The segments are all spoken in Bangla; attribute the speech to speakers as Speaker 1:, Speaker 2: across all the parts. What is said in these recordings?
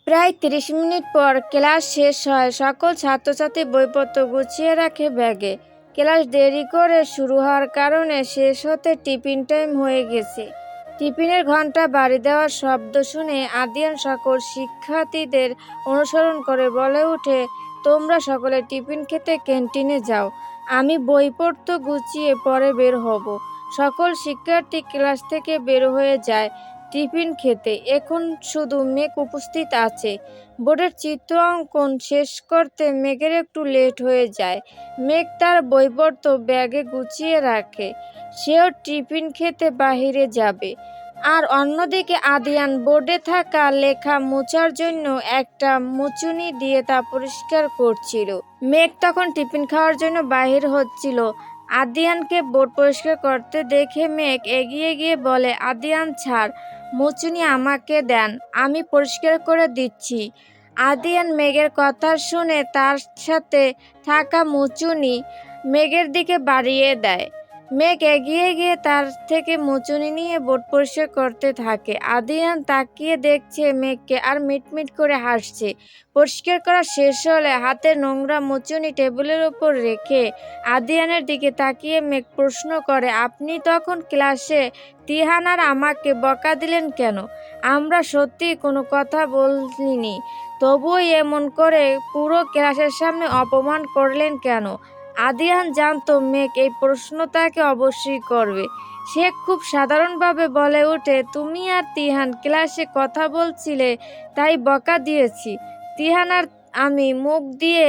Speaker 1: প্রায় ৩০ মিনিট পর ক্লাস শেষ হয়। সকল ছাত্রছাত্রী বইপত্র গুছিয়ে রাখে ব্যাগে। ক্লাস দেরি করে শুরু হওয়ার কারণে শেষ হতে টিফিন টাইম হয়ে গেছে। টিফিনের ঘন্টা বাড়ি দেওয়ার শব্দ শুনে আদিয়ান সকল শিক্ষার্থীদের অনুসরণ করে বলে ওঠে, তোমরা সকলে টিফিন খেতে ক্যান্টিনে যাও, আমি বইপত্র গুছিয়ে পরে বের হব। সকল শিক্ষার্থী ক্লাস থেকে বের হয়ে যায় টিফিন খেতে। এখন শুধু মেঘ উপস্থিত আছে। বোর্ডের চিত্র অঙ্কন শেষ করতে মেঘের একটু লেট হয়ে যায়। মেঘ তার বইপত্র ব্যাগে গুছিয়ে রাখে, সেও টিফিন খেতে বাহিরে যাবে। আর অন্যদিকে আদিয়ান বোর্ডে থাকা লেখা মোছার জন্য একটা মুচুনি দিয়ে তা পরিষ্কার করছিল। মেঘ তখন টিফিন খাওয়ার জন্য বাহির হচ্ছিল। আদিয়ানকে বোর্ড পরিষ্কার করতে দেখে মেঘ এগিয়ে গিয়ে বলে, আদিয়ান ছাড়, মুচুনি আমাকে দেন, আমি পরিষ্কার করে দিচ্ছি। আদিয়ান মেঘের কথা শুনে তার সাথে থাকা মুচুনি মেঘের দিকে বাড়িয়ে দেয়। মেঘ এগিয়ে গিয়ে তার থেকে মুচুনি নিয়ে বোর্ড পরিষ্কার করতে থাকে। আদিয়ান তাকিয়ে দেখছে মেঘকে আর মিটমিট করে হাসছে। পরিষ্কার করা শেষ হলে হাতের নোংরা মুচুনি টেবিলের উপর রেখে আদিয়ানের দিকে তাকিয়ে মেঘ প্রশ্ন করে, আপনি তখন ক্লাসে তিহান আর আমাকে বকা দিলেন কেন? আমরা সত্যি কোনো কথা বলিনি, তবুও এমন করে পুরো ক্লাসের সামনে অপমান করলেন কেন? আদিয়ান জানতো মেঘ এই প্রশ্ন তাকে অবশ্যই করবে। সে খুব সাধারণভাবে বলে ওঠে, তুমি আর তিহান ক্লাসে কথা বলছিলে তাই বকা দিয়েছি। তিহান আর আমি মুখ দিয়ে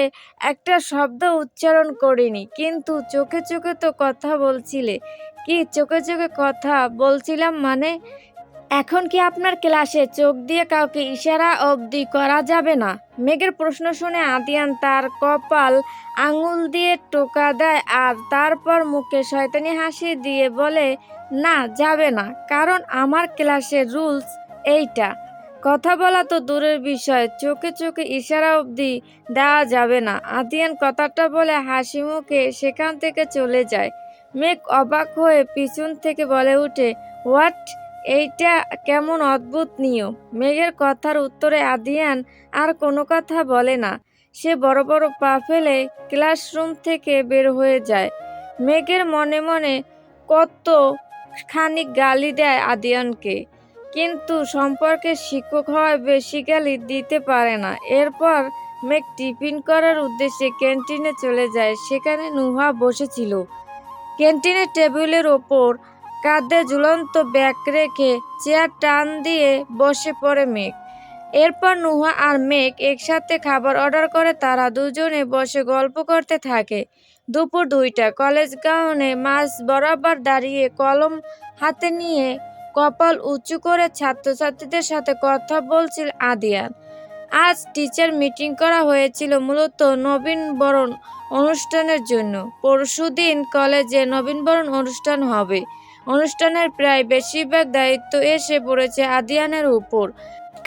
Speaker 1: একটা শব্দ উচ্চারণ করিনি, কিন্তু চোখে চোখে তো কথা বলছিলে। কি চোখে চোখে কথা বলছিলাম মানে? এখন কি আপনার ক্লাসে চোখ দিয়ে কাউকে ইশারা অবধি করা যাবে না? মেঘের প্রশ্ন শুনে আদিয়ান তার কপাল আঙুল দিয়ে টোকা দেয় আর তারপর মুখে শয়তানি হাসি দিয়ে বলে, না যাবে না, কারণ আমার ক্লাসের রুলস এইটা। কথা বলা তো দূরের বিষয়, চোখে চোখে ইশারা অবধি দেওয়া যাবে না। আদিয়ান কথাটা বলে হাসি মুখে সেখান থেকে চলে যায়। মেঘ অবাক হয়ে পিছন থেকে বলে ওঠে, হোয়াট, এইটা কেমন অদ্ভুত নিয়ম? মেঘের কথার উত্তরে আদিয়ান আর কোনো কথা বলে না। সে বড় বড় পা ফেলে ক্লাসরুম থেকে বের হয়ে যায়। মেঘের মনে মনে কত খানিক গালি দেয় আদিয়ানকে, কিন্তু সম্পর্কে শিক্ষক হওয়ায় বেশি গালি দিতে পারে না। এরপর মেঘ টিফিন করার উদ্দেশ্যে ক্যান্টিনে চলে যায়। সেখানে নুহা বসেছিল। ক্যান্টিনের টেবিলের ওপর কাঁধে ঝুলন্ত ব্যাগ রেখে চেয়ার টান দিয়ে বসে পড়ে মেঘ। এরপর নুহা আর মেঘ একসাথে খাবার অর্ডার করে তারা দুজনে বসে গল্প করতে থাকে। দুপুর 2টা। কলেজ গ্রাউন্ডে মাঝ বরাবর দাঁড়িয়ে কলম হাতে নিয়ে কপাল উঁচু করে ছাত্রছাত্রীদের সাথে কথা বলছিল আদিয়ান। আজ টিচার মিটিং করা হয়েছিল মূলত নবীনবরণ অনুষ্ঠানের জন্য। পরশুদিন কলেজে নবীনবরণ অনুষ্ঠান হবে। অনুষ্ঠানের প্রায় বেশিরভাগ দায়িত্ব এসে পড়েছে আদিয়ানের উপর,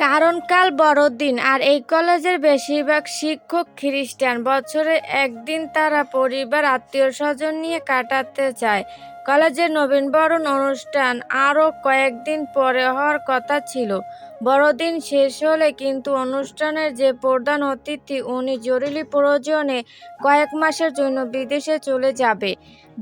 Speaker 1: কারণ কাল বড়দিন আর এই কলেজের বেশিরভাগ শিক্ষক খ্রিস্টান। বছরে একদিন তারা পরিবার আত্মীয় স্বজন নিয়ে কাটাতে চায়। কলেজের নবীনবরণ অনুষ্ঠান আরও কয়েকদিন পরে হওয়ার কথা ছিল। বড়দিন শেষ হলে কিন্তু অনুষ্ঠানের যে প্রধান অতিথি উনি জরুরি প্রয়োজনে কয়েক মাসের জন্য বিদেশে চলে যাবে।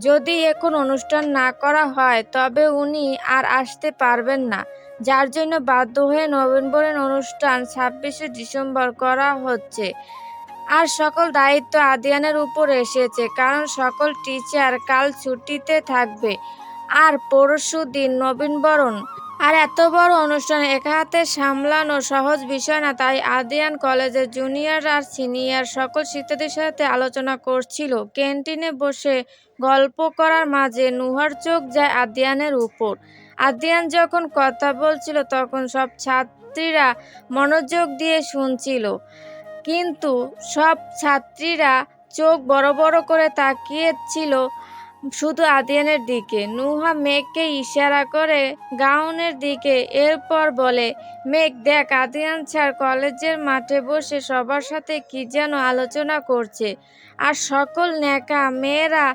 Speaker 1: যদি এখন অনুষ্ঠান না করা হয় তবে উনি আর আসতে পারবেন না, যার জন্য বাধ্য হয়ে নভেম্বরের অনুষ্ঠান 26শে ডিসেম্বর করা হচ্ছে। আর সকল দায়িত্ব আদিয়ানের উপর এসেছে, কারণ সকল টিচার কাল ছুটিতে থাকবে আর পরশু দিন নবীনবরণ। আর এত বড় অনুষ্ঠান একা হাতে সামলানো সহজ বিষয় না। তাই আদিয়ান কলেজের জুনিয়র আর সিনিয়র সকল শিক্ষার্থীদের সাথে আলোচনা করছিল। ক্যান্টিনে বসে গল্প করার মাঝে নুহার চোখ যায় আদিয়ানের উপর। আদিয়ান যখন কথা বলছিল তখন সব ছাত্রীরা মনোযোগ দিয়ে শুনছিল, কিন্তু সব ছাত্রীরা চোখ বড় বড় করে তাকিয়েছিল শুধু আদিয়ানের দিকে। নুহা মেঘকে ইশারা করে গাউনের দিকে, এরপর বলে, মেঘ দেখ, আদিয়ান স্যার কলেজের মাঠে বসে সবার সাথে কি যেন আলোচনা করছে, আর সকল ন্যাকা মেয়েরা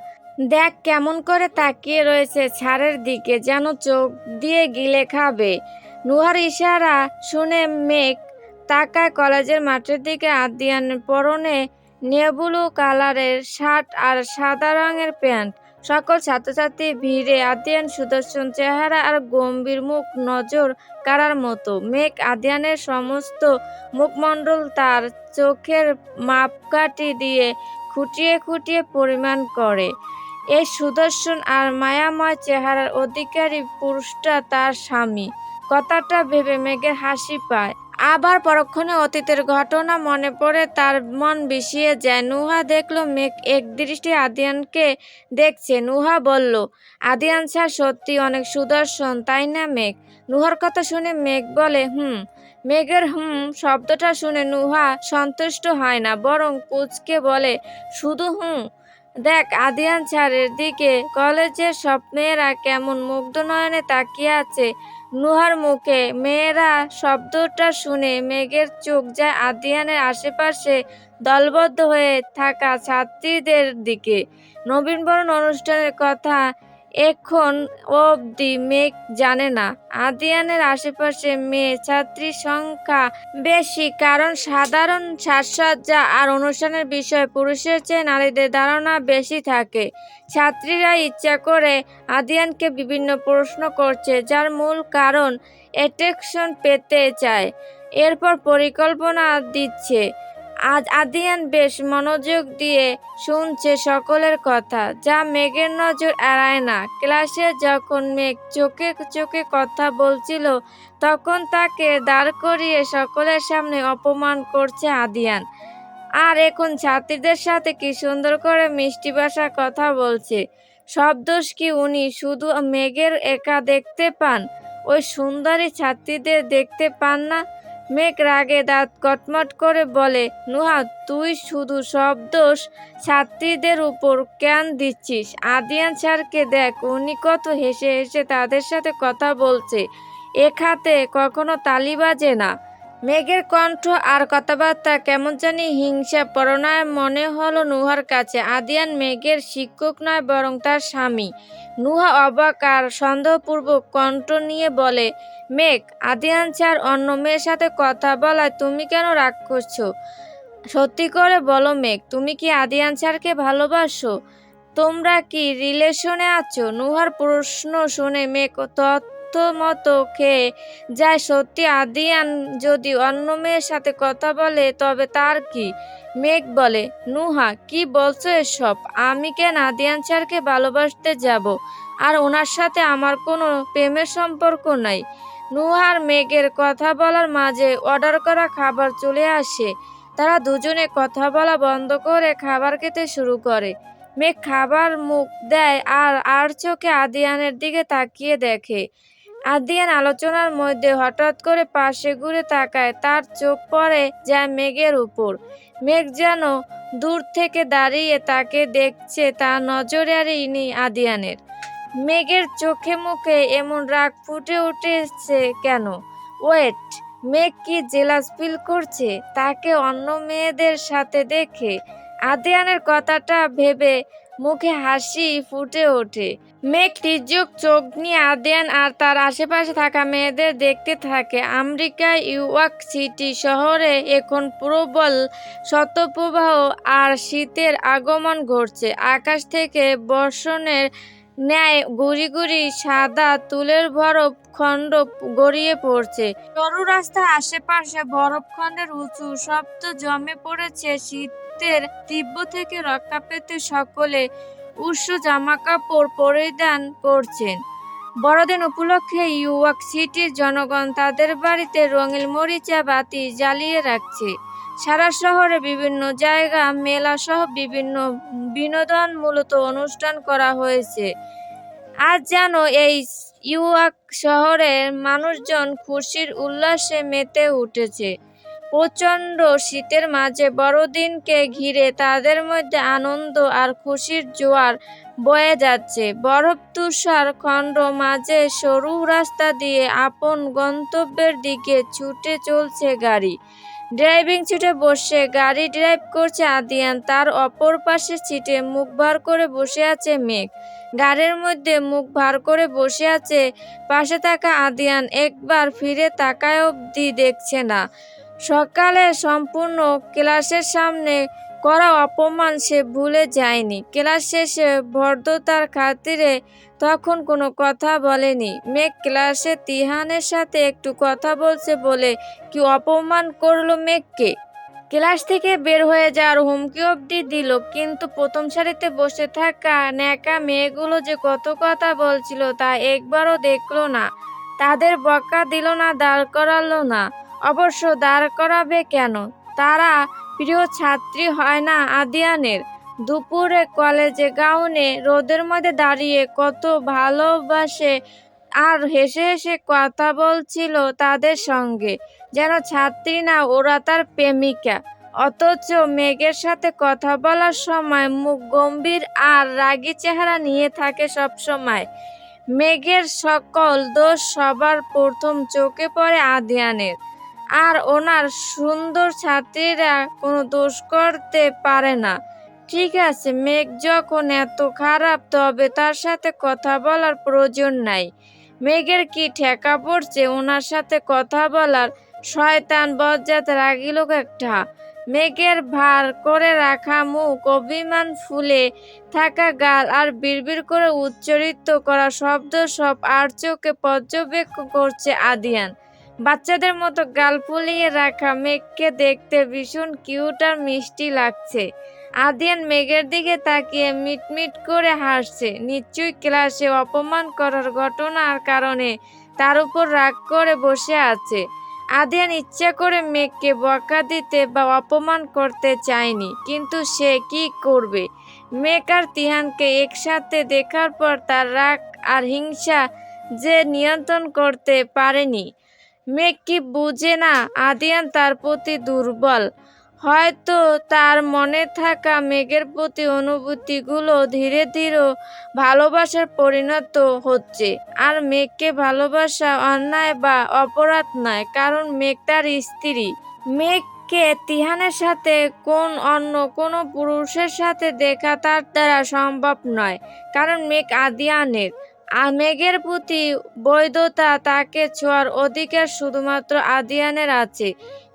Speaker 1: দেখ কেমন করে তাকিয়ে রয়েছে স্যারের দিকে, যেন চোখ দিয়ে গিলে খাবে। নুহার ইশারা শুনে মেঘ তাকায় কলেজের মাঠের দিকে। আদিয়ানের পরনে নেভি কালারের শার্ট আর সাদা রঙের প্যান্ট। সকল ছাত্রছাত্রী ভিড়ে আদিয়ান সুদর্শন চেহারা আর গম্ভীর মুখ নজর কাড়ার মতো। মেঘ আদিয়ানের সমস্ত মুখমণ্ডল তার চোখের মাপকাঠি দিয়ে খুঁটিয়ে খুঁটিয়ে পরিমাণ করে। এই সুদর্শন আর মায়াময় চেহারার অধিকারী পুরুষটা তার স্বামী। কথাটা ভেবে মেঘের হাসি পায়। আবার পরক্ষণে অতীতের ঘটনা মনে পড়ে, তার মন বিষিয়ে যায়। নুহা দেখল মেঘ একদৃষ্টে আদিয়ানকে দেখছে। নুহা বলল, আদিয়ান স্যার সত্যি অনেক সুদর্শন, তাই না মেঘ? নুহার কথা শুনে মেঘ বলে, হুম। মেঘের শব্দটা শুনে নুহা সন্তুষ্ট হয় না, বরং কুঁচকে বলে, শুধু দেখ আদিয়ান স্যারের দিকে। কলেজের সব মেয়েরা কেমন মুগ্ধ নয়নে তাকিয়ে আছে নুহার মুখে। মেয়েরা শব্দটা শুনে মেঘের চোখ যায় আদিয়ানের আশেপাশে দলবদ্ধ হয়ে থাকা ছাত্রীদের দিকে। নবীনবরণ অনুষ্ঠানের কথা এখন অবধি মেঘ জানে না। আদিয়ানের আশেপাশে মেয়ে ছাত্রীর সংখ্যা বেশি, কারণ সাধারণ সাজসজ্জা আর অনুষ্ঠানের বিষয়ে পুরুষের চেয়ে নারীদের ধারণা বেশি থাকে। ছাত্রীরা ইচ্ছা করে আদিয়ানকে বিভিন্ন প্রশ্ন করছে, যার মূল কারণ অ্যাটেনশন পেতে চায়। এরপর পরিকল্পনা দিচ্ছে। আজ আদিয়ান বেশ মনোযোগ দিয়ে শুনছে সকলের কথা, যা মেঘের নজর এড়ায় না। ক্লাসে যখন মেঘ চোখে চোখে কথা বলছিল, তখন তাকে দাঁড় করিয়ে সকলের সামনে অপমান করছে আদিয়ান। আর এখন ছাত্রীদের সাথে কি সুন্দর করে মিষ্টি ভাষায় কথা বলছে। সব দোষ কি উনি শুধু মেঘের একা দেখতে পান? ওই সুন্দরী ছাত্রীদের দেখতে পান না? মেঘ রাগে দাঁত কটমট করে বলে, নুহা, তুই শুধু সব দোষ ছাত্রীদের উপর কেন দিচ্ছিস? আদিয়ান স্যারকে দেখ, উনি কত হেসে হেসে তাদের সাথে কথা বলছে। এক হাতে কখনো তালি বাজে না। মেঘের কণ্ঠ আর কথাবার্তা কেমন জানি হিংসা পরনায় মনে হলো নুহার কাছে। আদিয়ান মেঘের শিক্ষক নয়, বরং তার স্বামী। নুহা অবাক আর সন্দেহপূর্বক কণ্ঠ নিয়ে বলে, মেঘ, আদিয়ান স্যার অন্য মেয়ের সাথে কথা বলায় তুমি কেন রাগ করছো? সত্যি করে বলো মেঘ, তুমি কি আদিয়ান স্যারকে ভালোবাসো? তোমরা কি রিলেশনে আছো? নুহার প্রশ্ন শুনে মেঘ মতো খেয়ে যায়। সত্যি আদিয়ান যদি অন্য মেয়ের সাথে কথা বলে তবে তার কি? মেঘ বলে, নুহা, কি বলছো এসব? আমি কেন আদিয়ান স্যারকে ভালোবাসতে যাব? আর ওনার সাথে আমার কোনো প্রেমের সম্পর্ক নাই। নুহার মেঘের কথা বলার মাঝে অর্ডার করা খাবার চলে আসে। তারা দুজনে কথা বলা বন্ধ করে খাবার খেতে শুরু করে। মেঘ খাবার মুখ দেয় আর চোখে আদিয়ানের দিকে তাকিয়ে দেখে। আদিয়ান আলোচনার মধ্যে হঠাৎ করে পাশে ঘুরে তাকায়। তার চোখ পড়ে যায় মেঘের উপর। মেঘ যেন দূর থেকে দাঁড়িয়ে তাকে দেখছে, তার নজরে আর ইনি আদিয়ানের। মেঘের চোখে মুখে এমন রাগ ফুটে উঠেছে কেন? ওয়েট, মেঘ কি জেলাস ফিল করছে তাকে অন্য মেয়েদের সাথে দেখে? আদিয়ানের কথাটা ভেবে মুখে হাসি ফুটে ওঠে। মেঘ তির্যক চোখ নিয়ে আদিয়ান আর তার আশেপাশে থাকা মেয়েদের দেখতে থাকে। আমেরিকার ইউয়র্ক সিটি শহরে এখন প্রবল শৈত্যপ্রবাহ আর শীতের আগমন ঘটছে। আকাশ থেকে বর্ষণের ন্যায় গুড়ি গুড়ি সাদা তুলের বরফ খণ্ড গড়িয়ে পড়ছে। সরু রাস্তার আশেপাশে বরফখণ্ডের উঁচু শব্দ জমে পড়েছে। শীতের তীব্র থেকে রক্ষা পেতে সকলে উষ্ণ জামাকাপড় পরিধান করছেন। বড়দিন উপলক্ষে ইউয়র্ক সিটির জনগণ তাদের বাড়িতে রঙিন মরিচা বাতি জ্বালিয়ে রাখছে। সারা শহরে বিভিন্ন জায়গা মেলা সহ বিভিন্ন বিনোদনমূলক অনুষ্ঠান করা হয়েছে। আজ যেন এই ইউয়র্ক শহরের মানুষজন খুশির উল্লাসে মেতে উঠেছে। প্রচণ্ড শীতের মাঝে বড়দিনকে ঘিরে তাদের মধ্যে আনন্দ আর খুশির জোয়ার বয়ে যাচ্ছে। বরফ তুষার খণ্ড মাঝে সরু রাস্তা দিয়ে আপন গন্তব্যের দিকে ছুটে চলছে গাড়ি। ড্রাইভিং সিটে বসে গাড়ি ড্রাইভ করছে আদিয়ান। তার অপর পাশের সিটে মুখ ভার করে বসে আছে মেঘ। গাড়ির মধ্যে মুখ ভার করে বসে আছে পাশে থাকা আদিয়ান। একবার ফিরে তাকায় অবধি দেখছে না। সকালে সম্পূর্ণ ক্লাসের সামনে করা অপমান সে ভুলে যায়নি। ক্লাস শেষে ভদ্রতার খাতিরে তখন কোনো কথা বলেনি। মেঘ ক্লাসে তিহানের সাথে একটু কথা বলছে বলে কি অপমান করলো মেঘকে? ক্লাস থেকে বের হয়ে যাওয়ার হুমকি অবধি দিল, কিন্তু প্রথম সারিতে বসে থাকা ন্যাকা মেয়েগুলো যে কত কথা বলছিল তা একবারও দেখলো না। তাদের বকা দিল না, দাঁড় করালো না। অবশ্য দাঁড় করাবে কেন? তারা প্রিয় ছাত্রী হয় না আদিয়ানের? দুপুরে কলেজে গাউনে রোদের মধ্যে দাঁড়িয়ে কত ভালোবাসে আর হেসে হেসে কথা বলছিল তাদের সঙ্গে, যেন ছাত্রী না, ওরা তার প্রেমিকা। অথচ মেঘের সাথে কথা বলার সময় মুখ গম্ভীর আর রাগী চেহারা নিয়ে থাকে সব সময়। মেঘের সকল দোষ সবার প্রথম চোখে পড়ে আদিয়ানের, আর ওনার সুন্দর ছাত্রীরা কোনো দোষ করতে পারে না। ঠিক আছে, মেঘ যখন এত খারাপ তবে তার সাথে কথা বলার প্রয়োজন নাই। মেঘের কি ঠেকা পড়ছে ওনার সাথে কথা বলার? শয়তান বজ্জাত রাগী লোক একটা। মেঘের ভার করে রাখা মুখ, অভিমান ফুলে থাকা গাল আর বিড়বিড় করে উচ্চারিত করা শব্দ সব আর চোখে পর্যবেক্ষণ করছে আদিয়ান। বাচ্চাদের মতো গাল ফুলিয়ে রাখা মেঘকে দেখতে ভীষণ কিউট আর মিষ্টি লাগছে। আদিয়ান মেঘের দিকে তাকিয়ে মিটমিট করে হাসছে। নিশ্চয়ই ক্লাসে অপমান করার ঘটনার কারণে তার উপর রাগ করে বসে আছে। আদিয়ান ইচ্ছা করে মেঘকে বকা দিতে বা অপমান করতে চায়নি, কিন্তু সে কি করবে? মেঘ আর তিহানকে একসাথে দেখার পর তার রাগ আর হিংসা যে নিয়ন্ত্রণ করতে পারেনি। মেঘ কি বুঝে না আদিয়ান তার প্রতি দুর্বল? হয়তো তার মনে থাকা মেঘের প্রতি অনুভূতিগুলো ধীরে ধীরে ভালোবাসার পরিণত হচ্ছে। আর মেঘকে ভালোবাসা অন্যায় বা অপরাধ নয়, কারণ মেঘ তার স্ত্রী। মেঘকে তিহানের সাথে অন্য কোনো পুরুষের সাথে দেখা তার দ্বারা সম্ভব নয়, কারণ মেঘ আদিয়ানের। মেঘের প্রতি বৈধতা, তাকে ছোঁয়ার অধিকার শুধুমাত্র আদিয়ানের আছে।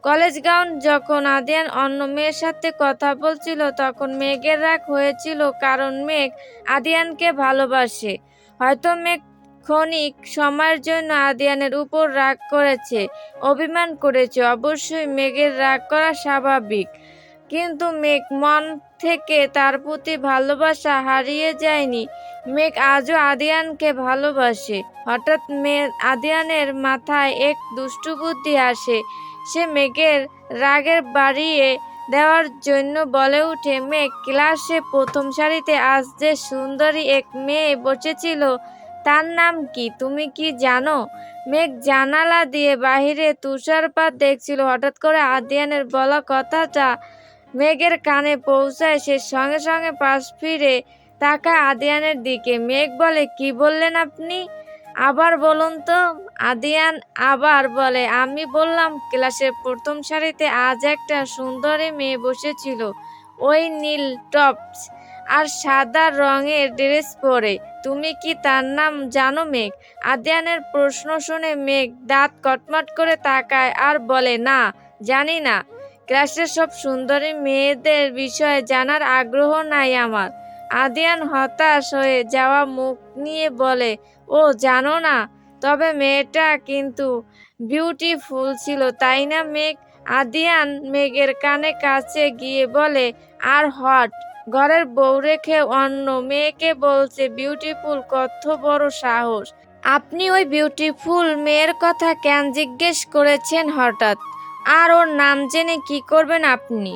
Speaker 1: কলেজ গাউন যখন আদিয়ান অন্য মেয়ের সাথে কথা বলছিল তখন মেঘের রাগ হয়েছিল, কারণ মেঘ আদিয়ানকে ভালোবাসে। হয়তো মেঘ ক্ষণিক সময়ের জন্য আদিয়ানের উপর রাগ করেছে, অভিমান করেছে। অবশ্যই মেঘের রাগ করা স্বাভাবিক, কিন্তু মেঘ মন থেকে তার প্রতি ভালোবাসা হারিয়ে যায়নি। মেঘ আজও আদিয়ানকে ভালোবাসে। হঠাৎ আদিয়ানের মাথায় এক দুষ্টু বুদ্ধি আসে। সে মেঘের রাগের বাড়িয়ে দেওয়ার জন্য বলে উঠে, মেঘ, ক্লাসে প্রথম সারিতে আজ যে সুন্দরী এক মেয়ে বসেছিল তার নাম কি তুমি কি জানো? মেঘ জানালা দিয়ে বাহিরে তুষারপাত দেখছিল। হঠাৎ করে আদিয়ানের বলা কথাটা মেঘের কানে পৌঁছায়। সে সঙ্গে সঙ্গে পাশ ফিরে তাকায় আদিয়ানের দিকে। মেঘ বলে, কি বললেন আপনি? আবার বলুন তো। আদিয়ান আবার বলে, আমি বললাম ক্লাসের প্রথম সারিতে আজ একটা সুন্দরী মেয়ে বসেছিল, ওই নীল টপস আর সাদা রঙের ড্রেস পরে। তুমি কি তার নাম জানো মেঘ? আদিয়ানের প্রশ্ন শুনে মেঘ দাঁত কটমট করে তাকায় আর বলে, না, জানি না। ক্লাসের সব সুন্দরী মেয়েদের বিষয়ে জানার আগ্রহ নাই আমার। আদিয়ান হতাশ হয়ে যাওয়া মুখ নিয়ে বলে, ও জানো না? তবে মেয়েটা কিন্তু বিউটিফুল ছিল, তাই না মেঘ? আদিয়ান মেঘের কানে কাছে গিয়ে বলে, আর হট। ঘরের বউ রেখে অন্য মেয়েকে বলছে বিউটিফুল, কত বড় সাহস! আপনি ওই বিউটিফুল মেয়ের কথা কেন জিজ্ঞেস করেছেন হঠাৎ? আর ওর নাম জেনে কি করবেন আপনি?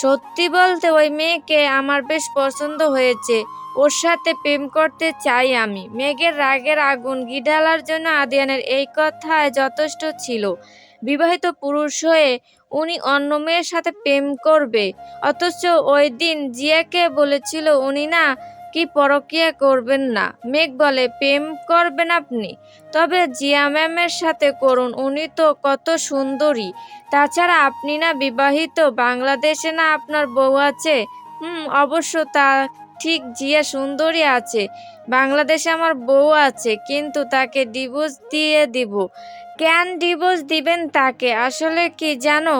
Speaker 1: সত্যি বলতে ওই মেয়েকে আমার বেশ পছন্দ হয়েছে, ওর সাথে প্রেম করতে চাই আমি। মেঘের রাগের আগুন গিডালার জন্য আদিয়ানের এই কথায় যথেষ্ট ছিল। বিবাহিত পুরুষ হয়ে উনি অন্য মেয়ের সাথে প্রেম করবে? অথচ ওই দিন জিয়াকে বলেছিল উনি না কি পরকীয়া করবেন না। মেঘ বলে, প্রেম করবেন আপনি? তবে জিয়া ম্যামের সাথে করুন, উনি তো কত সুন্দরী। তাছাড়া আপনি না বিবাহিত? বাংলাদেশে না আপনার বউ আছে? অবশ্য তা ঠিক, জিয়া সুন্দরী আছে। বাংলাদেশে আমার বউ আছে, কিন্তু তাকে ডিভোর্স দিয়ে দিব। কেন ডিভোর্স দিবেন তাকে? আসলে কি জানো,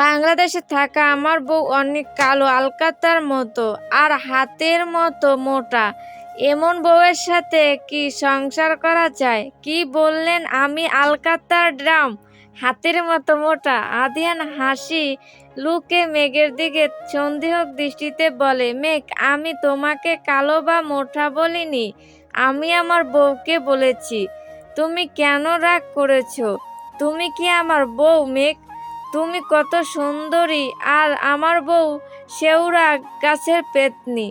Speaker 1: বাংলাদেশে থাকা আমার বউ অনেক কালো আলকাতার মতো আর হাতের মতো মোটা। এমন বউয়ের সাথে কি সংসার করা যায়? কি বললেন আমি আলকাতার ড্রাম, হাতের মতো মোটা? আদিয়ান হাসি লুকে মেঘের দিকে সন্দেহ দৃষ্টিতে বলে, মেঘ, আমি তোমাকে কালো বা মোটা বলিনি, আমি আমার বউকে বলেছি। তুমি কেন রাগ করেছো? তুমি কি আমার বউ মেঘ? তুমি কত সুন্দরী, আর আমার বউ শেওড়া গাছের পেতনি।